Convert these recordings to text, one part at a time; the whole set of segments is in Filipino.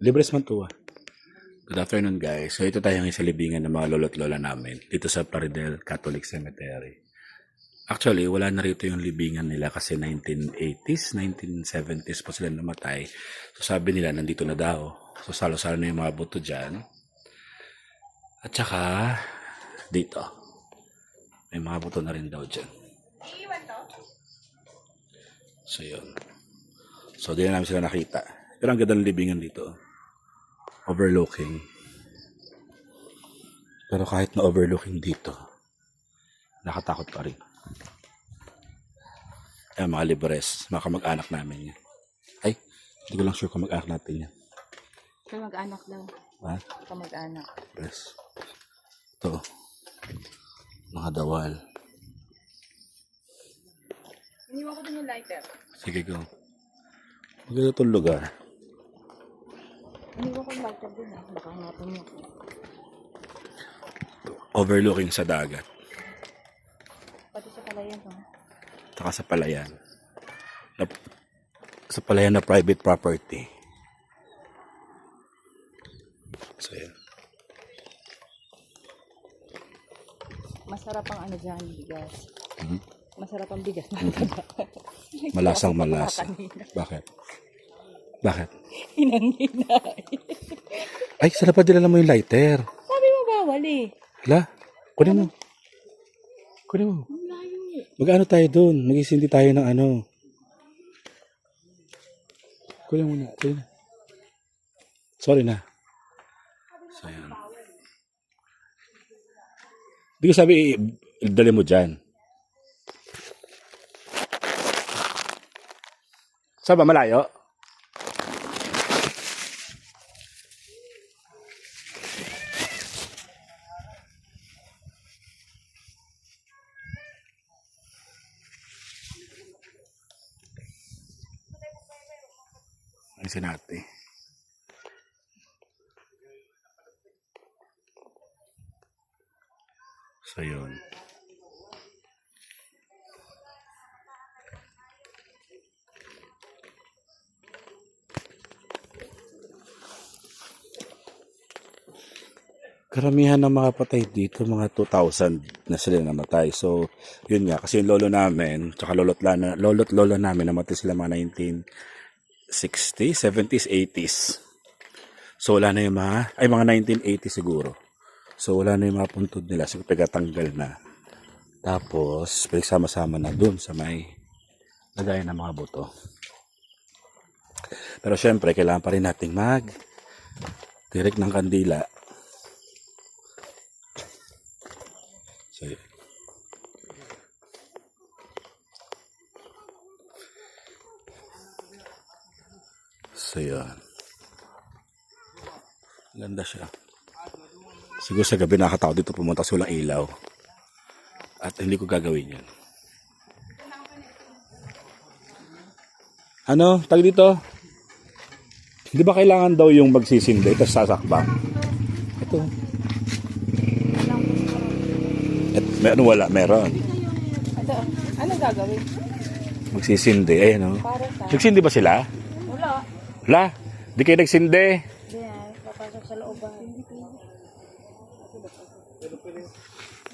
Libres man to ah. Good afternoon guys. So ito tayo ng isa libingan ng mga lolo't lola namin dito sa Plaridel Catholic Cemetery. Actually, wala na rito yung libingan nila kasi 1980s, 1970s pa sila namatay. So sabi nila nandito na daw. So salo-salo na yung mga buto dyan. At saka dito. May mga buto na rin daw dyan. So yun. So di na namin sila nakita. Pero ang ganda ng libingan dito. Overlooking. Pero kahit na overlooking dito, nakatakot pa rin. Ayan, mga libres, mga kamag-anak namin yan. Ay, hindi ko lang sure kamag-anak natin yan. Kamag-anak daw. Ha? Kamag-anak. Libres. Ito, mga dawal. Iniwan ko din yung lighter. Sige, go. Maganda itong lugar. Iniwan ko yung lighter din ah. Baka hanapin niyo. Overlooking sa dagat. Pati sa palayan no? Saka sa palayan. Sa palayan na private property. So, yan. Masarap ang ano dyan, bigas. Mm-hmm. Masarap ang bigas. Malasang malasa. Bakit? Bakit? Hinang-hinay. Ay, sana pa dinala mo yung lighter. Sabi mo bawal eh. Hala, kunin mo. Kunin mo. Mag-ano tayo doon? Mag-isindi tayo ng ano. Kunin mo na. Kunin na. Sorry na. So, yan. Hindi ko sabi, dali mo dyan. Saan ba? Malayo? Ang sinati. So, yun. Karamihan ng mga patay dito, mga 2,000 na sila namatay. So, yun nga. Kasi yung lolo namin, tsaka lolo't lola namin, namatay sila mga 1960s, 70s, 80s. So, wala na yung mga 1980 siguro. So, wala na yung mga puntod nila. So, pagkatanggal na. Tapos, pinagsama-sama na dun sa may lagayan ng mga buto. Pero syempre, kailangan pa rin nating direct ng kandila. So, yun. Ganda siya. Siguro sa gabi nakakatawa dito pumunta sa walang ilaw. At hindi ko gagawin yan. Ano? Tag dito? Hindi ba kailangan daw yung magsisindi tapos sasakbang? Ito. Meron wala? Meron. Ito, ano gagawin? Magsisindi. Ayan o. Para sa... Nagsindi ba sila? Wala. Wala. Di kayo nagsindi. Diyan, papasok sa looban.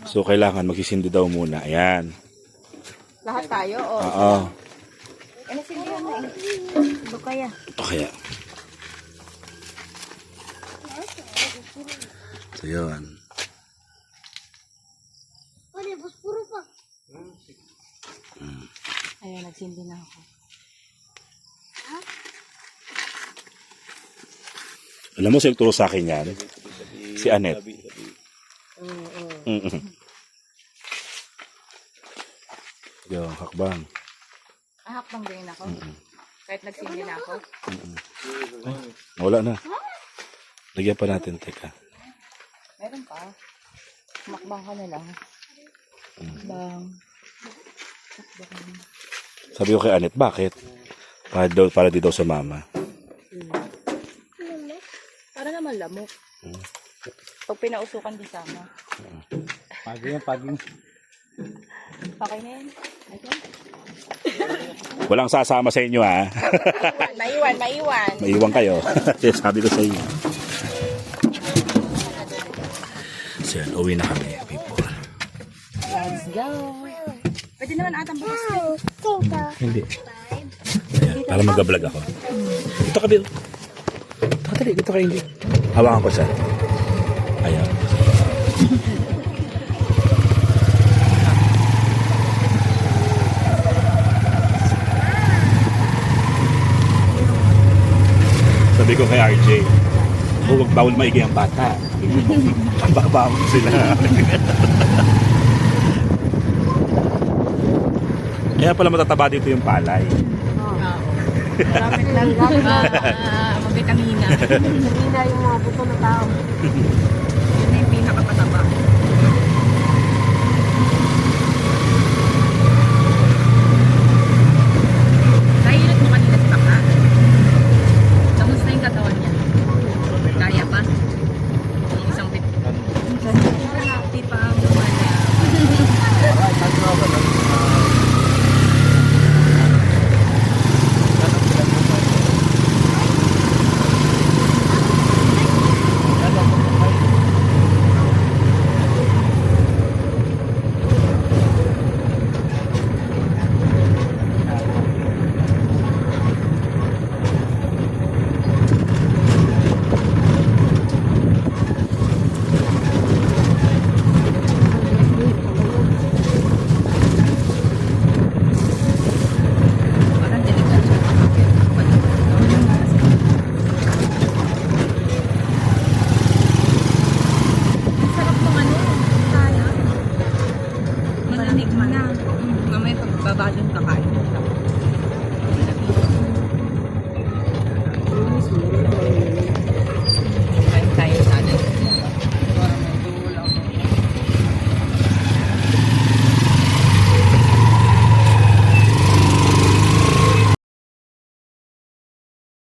So, kailangan magsisindi daw muna. Ayan. Lahat tayo o? Oo. Ano sindihan na eh? Ito kaya? Ito kaya. So, yun. Ayan, nagsindi na ako. Alam mo, sino turo sa akin yan? Si Anet. Yung hakbang. Ahakbang din ako. Kahit nagsindi na ako. Wala na. Lagyan pa natin, teka. Meron pa. Makbang ka na lang. Bang. Sabi ko kay Anet, bakit? Para di daw sa mama. Para naman lamok. Pag pinausukan di sama. Pagi yan, pagi. Okay na yan. Okay. Walang sasama sa inyo ha. Maiwan. Maiwan kayo. Sabi ko sa inyo. So yan, uwi na kami, people. Let's go. Pwede naman atang bukas. Hindi. Ayan, para mag-vlog ako. Dito ka, Bill. Dito ka, hindi. Hawakan ko siya. Ayan. Sabi ko kay RJ, huwag bawal maigi ang bata. Babawal sila. Kaya pala matataba dito yung palay. Maraming lang mabitamina. Vitamina yung mga buto na tao. Yun yung pinakapataba.